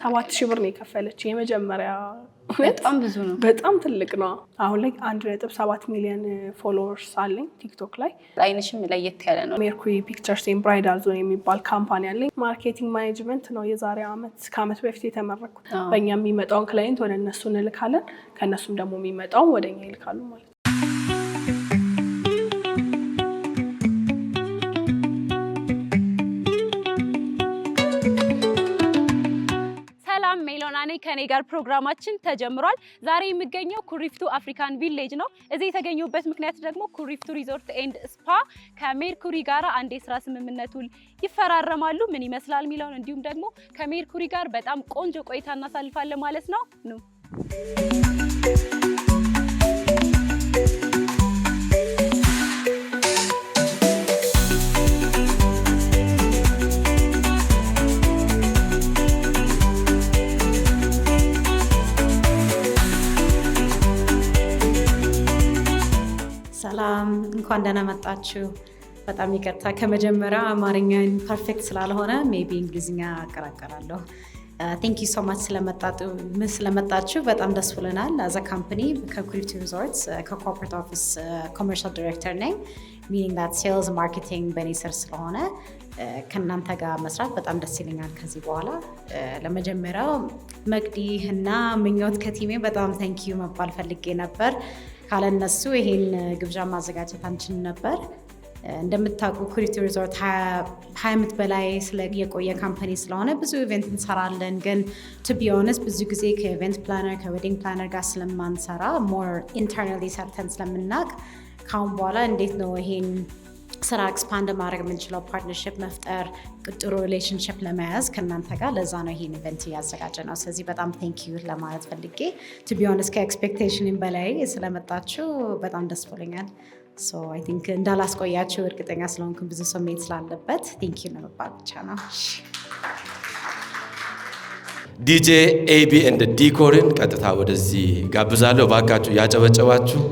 7000 ብር ነው የከፈለች የመጀመሪያ በጣም ብዙ ነው በጣም ትልቅ ነው አሁን ላይ 1.7 ሚሊዮን ፎሎወርስ አለኝ ቲክቶክ ላይ አይንሽም ለየት ያለ ነው ሜርኩሪ ፒክቸርስ ኤንድ ብራይዳል ዞን የሚባል ካምፓኒ አለኝ ማርኬቲንግ ማኔጅመንት ነው የዛሬ ከአመት በፊት የተመረኩት በእኛ የሚመጣውን ክላይንት ወደ እነሱ እንልካለን ከነሱም ደግሞ የሚመጣው ወደኛ ይልካሉ ማለት ሜሎናኔ ከኔ ጋር ፕሮግራማችን ተጀምሯል ዛሬ የሚገኘው ኩሪፍቱ አፍሪካን ቪሌጅ ነው እዚህ የተገኘውበት ምክንያት ደግሞ ኩሪፍቱ ሪዞርት ኤንድ ስፓ ከሜርኩሪ ጋር አንድ የሥራ ስምምነት ውል ይፈራረማሉ ምን ይመስላል ሚለውን እንዲሁም ደግሞ ከሜርኩሪ ጋር በጣም ቆንጆ ቆይታ እናሳልፋለን ማለት ነው ኑ ሰላም እንኳን ደህና መጣችሁ በጣም ይቅርታ ከመጀመሪያ አማርኛን ፐርፌክት ስላልሆነ ሜቢ እንግሊዝኛ አቀራቀራለሁ thank you so much ስለመጣችሁ በጣም ደስ ብሎናል as a company ከኩሪፍቱ ሪዞርትስ ከኮርፖሬት ኦፊስ ኮመርሻል ዳይሬክተር ነኝ meaning that sales marketing በኔ ስር ስለሆነ ከናንተ ጋር መስራት በጣም ደስ ይለኛል ከዚህ በኋላ ለመጀመሪያው መቅዲ እና ምኞት ከቲሜ በጣም thank you መባል ፈልጌ ነበር ካለነሱ ይሄን ግብዣ ማዘጋጀት አንችል ነበር እንደምታውቁ ኩሪፍቱ ሪዞርት 20 ዓመት በላይ የቆየ ካምፓኒ ስለሆነ ብዙ ኢቨንት እንሰራለን ግን to be honest ብዙ ጊዜ ከኢቨንት ፕላነር ከዌዲንግ ፕላነር ጋር ስለማንሰራ more internally ሰርተን ስለምናቅ ካሁን በኋላ እንዴት ነው ይሄን ስራ ኤክስፓንድ ማድረግ የምንችለው ፓርትነርሺፕ መፍጠር ጥሩ ሪሌሽንሺፕ ለመያዝ ከናንተ ጋር ለዛ ነው ይሄን ኢቨንት ያዘጋጀ ነው ስለዚህ በጣም thank you ለማለት ፈልጌ to be honest ከኤክስፔክቴሽን በላይ ስለመጣችሁ በጣም ደስ ብሎኛል so I think እንዳላስቆያችሁ እርግጠኛ ስለሆንኩ ብዙ ሰው መሄድ ስላለበት thank you ለመባል ብቻ ነው ዲጄ ኤቢ ኤንድ ዲኮርን ቀጥታ ወደዚህ ጋብዛለሁ ባካችሁ ያጨበጨባችሁ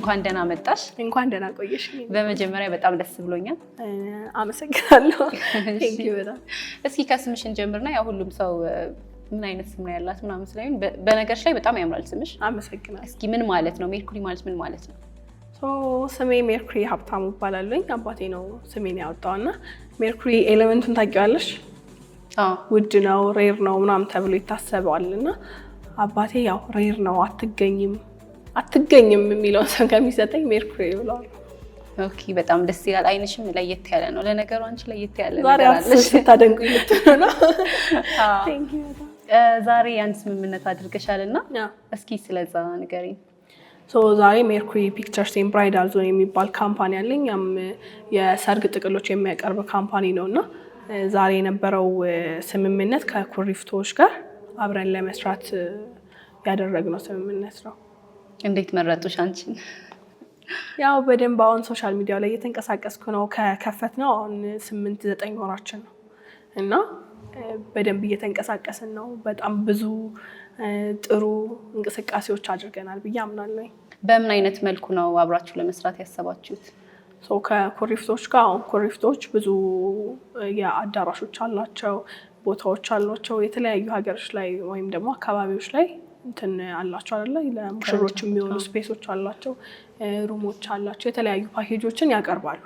እንኳን ደህና መጣሽ እንኳን ደህና ቆየሽ በመጀመሪያ በጣም ደስ ብሎኛል አመሰግናለሁ thank you በጣም እስኪ ከስምሽን ጀምርና ያው ሁሉም ሰው ምን አይነት ስም ነው ያላት ምናምን ስለኝ በነገርሽ ላይ በጣም ያምራል ስምሽ አመሰግናለሁ እስኪ ምን ማለት ነው ሜርኩሪ ማለት ምን ማለት ነው ስሜ ሜርኩሪ ሀብታሙ ይባላልኝ አባቴ ነው ስሜን ያወጣውና ሜርኩሪ ኤሌመንቱን ታውቂዋለሽ ውድ ነው ሬር ነው ምናምን ተብሎ ይታሰባልና አባቴ ያው ሬር ነው አትገኝም የሚለው ሰው ከሚሰጠኝ ሜርኩሪ ብሏል ኦኬ በጣም ደስ ይላል አይንሽም ለየት ያለ ነው ለነገሩ አንቺ ለየት ያለ ነገር አለሽ ታደንቁኝ ልትሆና thank you ዛሬ ያን ስምምነት አድርገሻልና እስኪ ስለዛ ንገሪኝ ዛሬ ሜርኩሪ ፒክቸርስ ኤንድ ብራይዳል ዞን የሚባል ካምፓኒ አለኝ ያም የሰርግ ጥቅሎች የሚያቀርብ ካምፓኒ ነውና ዛሬ የነበረው ስምምነት ከኩሪፍቶች ጋር አብረን ለመስራት ያደረግነው ስምምነት ነው እንዴት መረጡሽ አንቺን ያው በደንብ አሁን ሶሻል ሚዲያ ላይ እየተንቀሳቀስኩ ነው ከከፈት ነው አሁን 8-9 ወራችን ነው እና በደንብ እየተንቀሳቀስን ነው በጣም ብዙ ጥሩ እንቅስቃሴዎች አድርገናል ብዬ አምናለሁ በምን አይነት መልኩ ነው አብራችሁ ለመስራት ያሰባችሁት ከኩሪፍቶች ጋር ኩሪፍቶች ብዙ የአዳራሾች አላቸው ቦታዎች አሏቸው የተለያዩ ሀገሮች ላይ ወይም ደግሞ አካባቢዎች ላይ እንትን አላቸው አይደለ ለሙሽሮች የሚሆኑ ስፔሶች አላቸው ሩሞች አላቸው የተለያዩ ፓኬጆችን ያቀርባሉ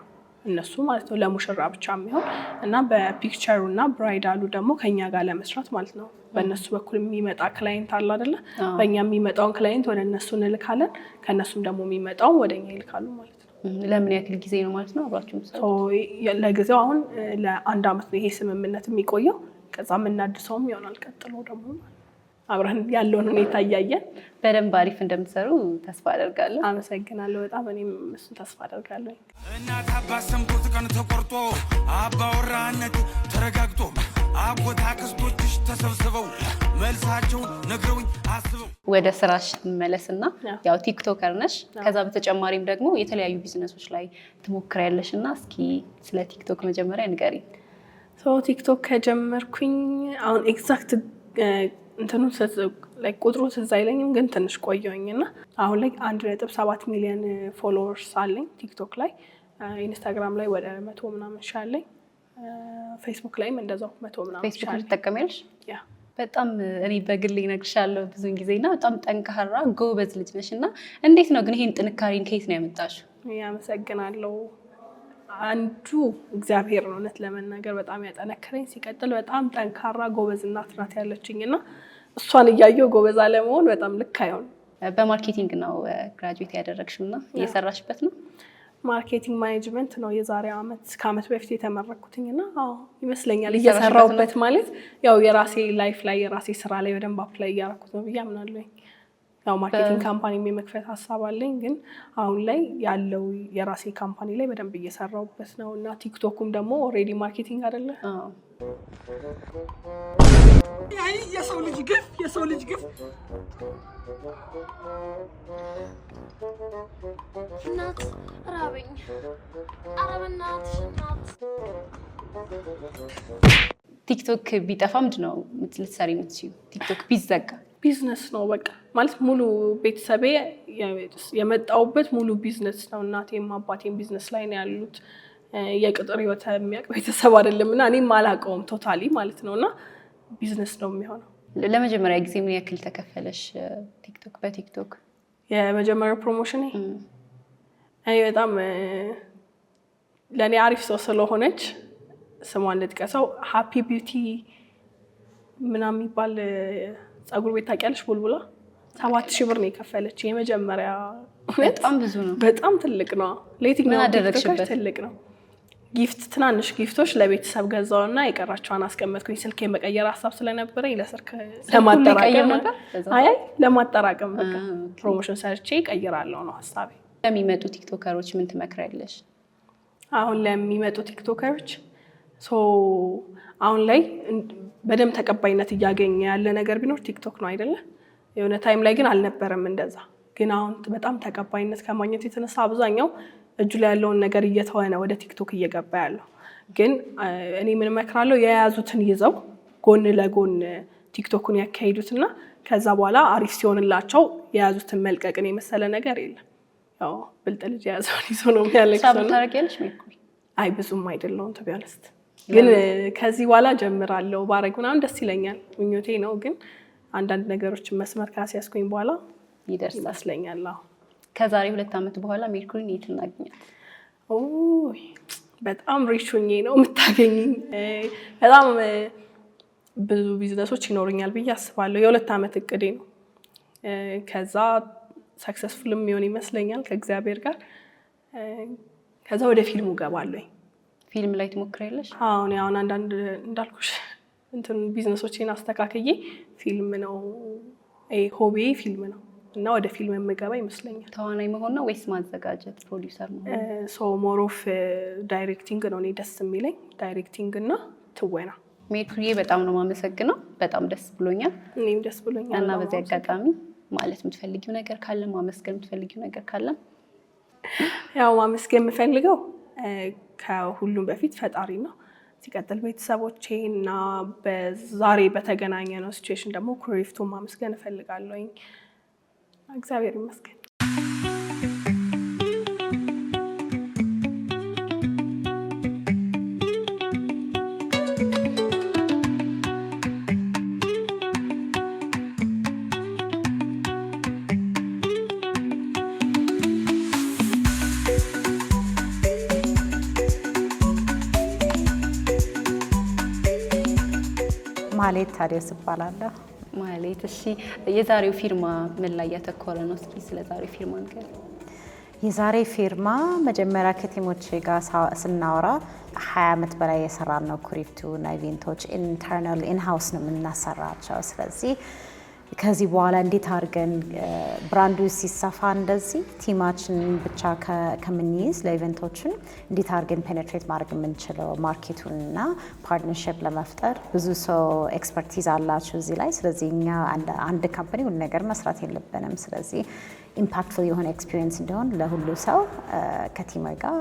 እነሱ ማለት ነው ለሙሽራ ብቻ የሚሆን እና በፒክቸሩ እና ብራይዳሉ ደግሞ ከኛ ጋር ለመስራት ማለት ነው። በእነሱ በኩል የሚመጣ ክላይንት አለ አይደለ? በእኛ የሚመጣውን ክላይንት ወደ እነሱ እንልካለን፣ ከእነሱም ደግሞ የሚመጣውን ወደ እኛ ይልካሉ ማለት ነው። ለምን ያክል ጊዜ ነው ማለት ነው አብራችሁ የምትሰሩት? ለጊዜው አሁን ለ1 ዓመት ነው ይሄ ስምምነት የሚቆየው። ከዛ የምናድሰውም ይሆናል ቀጥሎ ደግሞ አብረን ያለውን ሁኔታ እያየን በደንብ አሪፍ እንደምትሰሩ ተስፋ አደርጋለሁ። አመሰግናለሁ በጣም እኔም እሱን ተስፋ አደርጋለሁ። እናት አባት ሰምቶት ቀን ተቆርጦ አባወራነት ተረጋግጦ አጎት አክስቶችሽ ተሰብስበው መልሳቸውን ነግረውኝ አስበው ወደ ስራሽ እንመለስና ያው ቲክቶከር ነሽ፣ ከዛ በተጨማሪም ደግሞ የተለያዩ ቢዝነሶች ላይ ትሞክሪያለሽ እና እስኪ ስለ ቲክቶክ መጀመሪያ ንገሪ። ቲክቶክ ከጀመርኩኝ አሁን ኤግዛክት እንትኑ ቁጥሩ ትዝ አይለኝም ግን ትንሽ ቆየሁኝና አሁን ላይ 1.7 ሚሊዮን ፎሎወርስ አለኝ ቲክቶክ ላይ። ኢንስታግራም ላይ ወደ 100 ምናምን ሻለኝ። ፌስቡክ ላይም እንደዛው 100 ምናምን ሻለኝ። ፌስቡክ ትጠቀሚያለሽ? ያ በጣም እኔ በግሌ እነግርሻለሁ ብዙን ጊዜና በጣም ጠንካራ ጎበዝ ልጅ ነሽ እና እንዴት ነው ግን ይሄን ጥንካሬን ከየት ነው ያመጣሽው? አመሰግናለሁ። አንዱ እግዚአብሔር ነው እውነት ለመናገር በጣም ያጠነከረኝ። ሲቀጥል በጣም ጠንካራ ጎበዝ እናት ናት ያለችኝና እሷን እያየሁ ጎበዝ አለመሆን በጣም ልክ አይሆንም። በማርኬቲንግ ነው ግራጁዌት ያደረግሽውና እየሰራሽበት ነው? ማርኬቲንግ ማኔጅመንት ነው የዛሬ ከአመት በፊት የተመረኩትኝና ይመስለኛል እየሰራሁበት ማለት ያው የራሴ ላይፍ ላይ የራሴ ስራ ላይ በደንብ አፕላይ እያደረኩት ነው ብዬ አምናለሁ። ያው ማርኬቲንግ ካምፓኒ የመክፈት ሀሳብ አለኝ ግን አሁን ላይ ያለው የራሴ ካምፓኒ ላይ በደንብ እየሰራሁበት ነው እና ቲክቶኩም ደግሞ ኦልሬዲ ማርኬቲንግ አይደለ? አይ የሰው ልጅ ግፍ እናት ራበኝ። ኧረ በእናትሽ እናት። ቲክቶክ ቢጠፋ ምንድን ነው ልትሰሪ የምትችይው? ቲክቶክ ቢዘጋ ቢዝነስ ነው በቃ ማለት ሙሉ ቤተሰቤ የመጣውበት ሙሉ ቢዝነስ ነው። እናቴም አባቴም ቢዝነስ ላይ ነው ያሉት። የቅጥር ህይወት የሚያውቅ ቤተሰብ አይደለም እና እኔም አላውቀውም ቶታሊ ማለት ነው እና ቢዝነስ ነው የሚሆነው። ለመጀመሪያ ጊዜ ምን ያክል ተከፈለሽ ቲክቶክ በቲክቶክ? የመጀመሪያው ፕሮሞሽን እኔ በጣም ለእኔ አሪፍ ሰው ስለሆነች ስሟን ልጥቀሰው፣ ሃፒ ቢዩቲ ምናምን የሚባል ጸጉር ቤት ታውቂያለሽ? ቡልቡላ 7,000 ብር ነው የከፈለች የመጀመሪያ። በጣም ብዙ ነው፣ በጣም ትልቅ ነው። ለየትኛው ቲክቶክ ትልቅ ነው። ጊፍት ትናንሽ ጊፍቶች ለቤተሰብ ገዛውና የቀራቸውን አስቀመጥኩኝ። ስልክ የመቀየር ሀሳብ ስለነበረኝ ለስልክ ለማጠራቀም ነበር። አይ ለማጠራቀም በቃ ፕሮሞሽን ሰርቼ ቀይራለሁ ነው ሀሳቤ። ለሚመጡ ቲክቶከሮች ምን ትመክሪያለሽ? አሁን ለሚመጡ ቲክቶከሮች አሁን ላይ በደንብ ተቀባይነት እያገኘ ያለ ነገር ቢኖር ቲክቶክ ነው አይደለ? የሆነ ታይም ላይ ግን አልነበረም እንደዛ። ግን አሁን በጣም ተቀባይነት ከማግኘት የተነሳ አብዛኛው እጁ ላይ ያለውን ነገር እየተወ ነው ወደ ቲክቶክ እየገባ ያለው። ግን እኔ ምን እመክራለሁ የያዙትን ይዘው ጎን ለጎን ቲክቶኩን ያካሂዱትና ከዛ በኋላ አሪፍ ሲሆንላቸው የያዙትን መልቀቅን የመሰለ ነገር የለም። ያው ብልጥ ልጅ የያዘውን ይዞ ነው የሚያለቅሰው። ታረቂያለሽ? አይ ብዙም አይደለሁም to be honest። ግን ከዚህ በኋላ ጀምራለሁ ባረግ ምናምን ደስ ይለኛል፣ ምኞቴ ነው። ግን አንዳንድ ነገሮችን መስመር ካስያዝኩኝ በኋላ ይመስለኛል። ከዛሬ 2 ዓመት በኋላ ሜርኩሪን የት እናገኛለን? በጣም ሪች ሆኜ ነው የምታገኝኝ። በጣም ብዙ ቢዝነሶች ይኖሩኛል ብዬ አስባለሁ። የ2 ዓመት እቅዴ ነው። ከዛ ሰክሰስፉልም የሚሆን ይመስለኛል ከእግዚአብሔር ጋር። ከዛ ወደ ፊልሙ ገባለሁ። ፊልም ላይ ትሞክሪያለሽ? አሁን አንዳንድ እንዳልኩሽ እንትን ቢዝነሶችን አስተካክዬ ፊልም ነው ሆቢ ፊልም ነው እና ወደ ፊልም የምገባ ይመስለኛል። ተዋናይ መሆን ነው ወይስ ማዘጋጀት ፕሮዲውሰር መሆን? ሞር ኦፍ ዳይሬክቲንግ ነው እኔ ደስ የሚለኝ፣ ዳይሬክቲንግ እና ትወና። ሜርኩሪዬ በጣም ነው የማመሰግነው። በጣም ደስ ብሎኛል። እኔም ደስ ብሎኛል። እና በዚህ አጋጣሚ ማለት የምትፈልጊው ነገር ካለ ማመስገን የምትፈልጊው ነገር ካለ? ያው ማመስገን የምፈልገው ከሁሉም በፊት ፈጣሪ ነው። ሲቀጥል ቤተሰቦቼ እና በዛሬ በተገናኘ ነው ሲቹዌሽን ደግሞ ኩሪፍቱ ማመስገን እፈልጋለሁኝ። እግዚአብሔር ይመስገን። ማህሌት ታዲዮስ እባላለሁ። ማህሌት፣ እሺ የዛሬው ፊርማ ምን ላይ ያተኮረ ነው? እስኪ ስለ ዛሬው ፊርማ ንገሪ። የዛሬ ፊርማ መጀመሪያ ከቲሞቼ ጋር ስናወራ 20 ዓመት በላይ የሰራን ነው ኩሪፍቱ እና ኢቨንቶች ኢንተርናል ኢንሃውስ ነው የምናሰራቸው። ስለዚህ ከዚህ በኋላ እንዴት አድርገን ብራንዱ ሲሰፋ እንደዚህ ቲማችን ብቻ ከምንይዝ ለኢቨንቶችን እንዴት አድርገን ፔኔትሬት ማድረግ የምንችለው ማርኬቱን እና ፓርትነርሺፕ ለመፍጠር ብዙ ሰው ኤክስፐርቲዝ አላቸው እዚህ ላይ። ስለዚህ እኛ አንድ ካምፓኒ ሁሉ ነገር መስራት የለብንም። ስለዚህ ኢምፓክትፉል የሆነ ኤክስፒሪየንስ እንዲሆን ለሁሉ ሰው ከቲም ጋር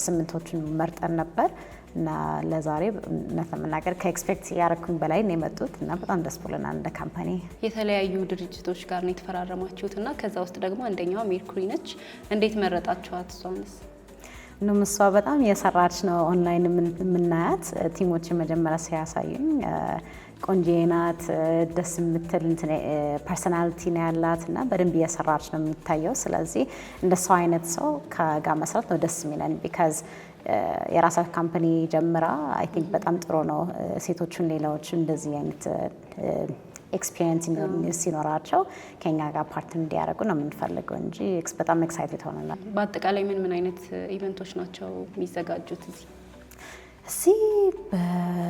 8ቶችን መርጠን ነበር እና ለዛሬ እውነት ለመናገር ከኤክስፔክት ያደረኩኝ በላይ ነው የመጡት እና በጣም ደስ ብሎናል። እንደ ካምፓኒ የተለያዩ ድርጅቶች ጋር ነው የተፈራረማችሁት እና ከዛ ውስጥ ደግሞ አንደኛዋ ሜርኩሪ ነች። እንዴት መረጣችኋት? እሷንስ? እሷ በጣም የሰራች ነው። ኦንላይን የምናያት ቲሞች መጀመሪያ ሲያሳዩኝ ቆንጆ ናት፣ ደስ የምትል ፐርሶናሊቲ ነው ያላት እና በደንብ እየሰራች ነው የሚታየው። ስለዚህ እንደሷ አይነት ሰው ከጋር መስራት ነው ደስ የሚለን ቢካዝ የራሳ ካምፓኒ ጀምራ አይ ቲንክ በጣም ጥሩ ነው። ሴቶቹን ሌላዎች እንደዚህ አይነት ኤክስፒሪየንስ ሲኖራቸው ከኛ ጋር ፓርትነር እንዲያደርጉ ነው የምንፈልገው እንጂ በጣም ኤክሳይትድ ሆነናል። በአጠቃላይ ምን አይነት ኢቨንቶች ናቸው የሚዘጋጁት እዚህ? እዚህ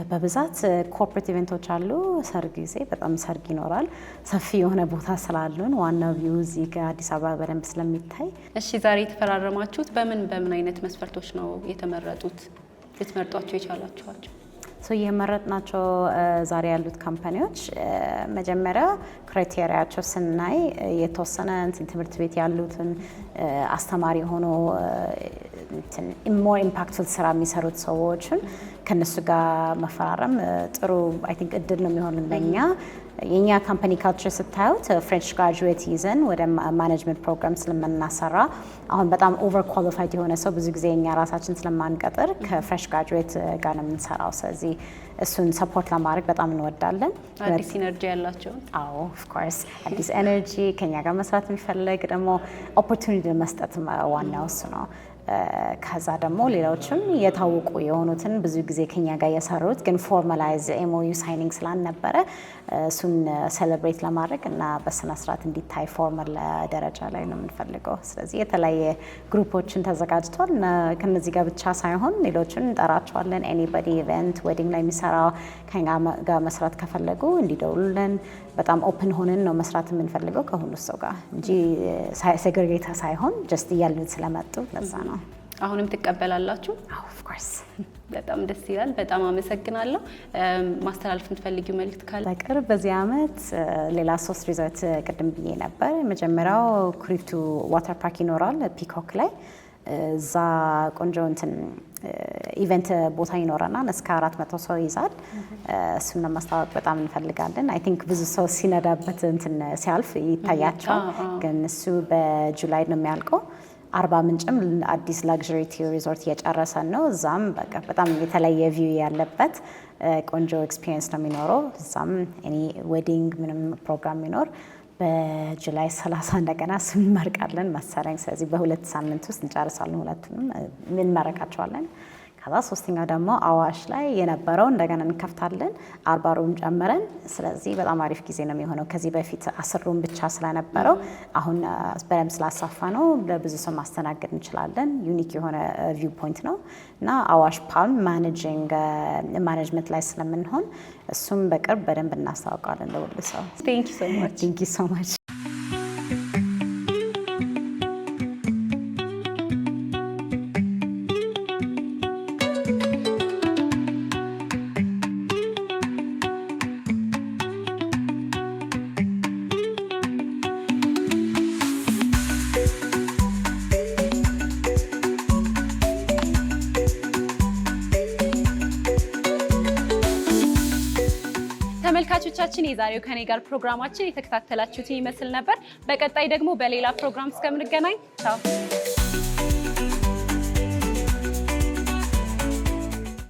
በብዛት ኮርፖሬት ኢቨንቶች አሉ። ሰርግ ጊዜ በጣም ሰርግ ይኖራል። ሰፊ የሆነ ቦታ ስላሉን ዋናው ቪው እዚህ ጋር አዲስ አበባ በደንብ ስለሚታይ። እሺ ዛሬ የተፈራረማችሁት በምን አይነት መስፈርቶች ነው የተመረጡት? ልትመርጧቸው የቻላችኋቸው? የመረጥናቸው ዛሬ ያሉት ካምፓኒዎች መጀመሪያ ክራይቴሪያቸው ስናይ የተወሰነ ትምህርት ቤት ያሉትን አስተማሪ ሆኖ ሞር ኢምፓክትፉል ስራ የሚሰሩት ሰዎችን ከነሱ ጋር መፈራረም ጥሩ አይ ቲንክ እድል ነው የሚሆን ለኛ። የኛ ካምፓኒ ካልቸር ስታዩት ፍሬሽ ግራጁዌት ይዘን ወደ ማኔጅመንት ፕሮግራም ስለምናሰራ አሁን በጣም ኦቨር ኳሊፋይድ የሆነ ሰው ብዙ ጊዜ እኛ ራሳችን ስለማንቀጥር ከፍሬሽ ግራጁዌት ጋር ነው የምንሰራው። ስለዚህ እሱን ሰፖርት ለማድረግ በጣም እንወዳለን። አዲስ ኢነርጂ ያላቸው አዎ ኦፍ ኮርስ አዲስ ኤነርጂ ከኛ ጋር መስራት የሚፈልግ ደግሞ ኦፖርቹኒቲ መስጠት ዋናው እሱ ነው። ከዛ ደግሞ ሌሎችም የታወቁ የሆኑትን ብዙ ጊዜ ከኛ ጋር የሰሩት ግን ፎርማላይዝ ኤምኦዩ ሳይኒንግ ስላልነበረ እሱን ሴሌብሬት ለማድረግ እና በስነ ስርዓት እንዲታይ ፎርማል ደረጃ ላይ ነው የምንፈልገው። ስለዚህ የተለያየ ግሩፖችን ተዘጋጅቷል እና ከነዚህ ጋር ብቻ ሳይሆን ሌሎችን እንጠራቸዋለን። ኤኒባዲ ኢቨንት ዌዲንግ ላይ የሚሰራ ከኛ ጋር መስራት ከፈለጉ እንዲደውሉልን። በጣም ኦፕን ሆነን ነው መስራት የምንፈልገው ከሁሉ ሰው ጋር እንጂ ሴግሬጌታ ሳይሆን ጀስት እያሉን ስለመጡ ለዛ ነው። አሁንም ትቀበላላችሁ? ኦፍ ኮርስ። በጣም ደስ ይላል። በጣም አመሰግናለሁ። ማስተላለፍ የምትፈልጊው መልእክት ካለ? በቅርብ በዚህ አመት ሌላ 3 ሪዞርት ቅድም ብዬ ነበር። የመጀመሪያው ኩሪፍቱ ዋተር ፓርክ ይኖራል ፒኮክ ላይ። እዛ ቆንጆ ኢቨንት ቦታ ይኖረናል። እስከ 400 ሰው ይዛል። እሱን ለማስተዋወቅ በጣም እንፈልጋለን። አይ ቲንክ ብዙ ሰው ሲነዳበት ሲያልፍ ይታያቸዋል። ግን እሱ በጁላይ ነው የሚያልቀው። 40 ምንጭም አዲስ ላግዠሪ ሪዞርት እየጨረሰን ነው። እዛም በቃ በጣም የተለየ ቪው ያለበት ቆንጆ ኤክስፒሪየንስ ነው የሚኖረው። እዛም እኔ ዌዲንግ ምንም ፕሮግራም የሚኖር በጁላይ 30 እንደገና እሱን እንመርቃለን መሰለኝ። ስለዚህ በ2 ሳምንት ውስጥ እንጨርሳለን። ሁለቱንም እንመረቃቸዋለን። ከዛ ሶስተኛው ደግሞ አዋሽ ላይ የነበረው እንደገና እንከፍታለን 40 ሩም ጨምረን። ስለዚህ በጣም አሪፍ ጊዜ ነው የሚሆነው። ከዚህ በፊት 10 ሩም ብቻ ስለነበረው አሁን በደንብ ስላሳፋ ነው ለብዙ ሰው ማስተናገድ እንችላለን። ዩኒክ የሆነ ቪው ፖይንት ነው እና አዋሽ ፓልም ማኔጅመንት ላይ ስለምንሆን እሱም በቅርብ በደንብ እናስታውቃለን ለሁሉ ሰው። ቴንክ ዩ ሶ ማች። ቴንክ ዩ ሶ ማች። ተመልካቾቻችን የዛሬው ከኔ ጋር ፕሮግራማችን የተከታተላችሁትን ይመስል ነበር። በቀጣይ ደግሞ በሌላ ፕሮግራም እስከምንገናኝ ቻው።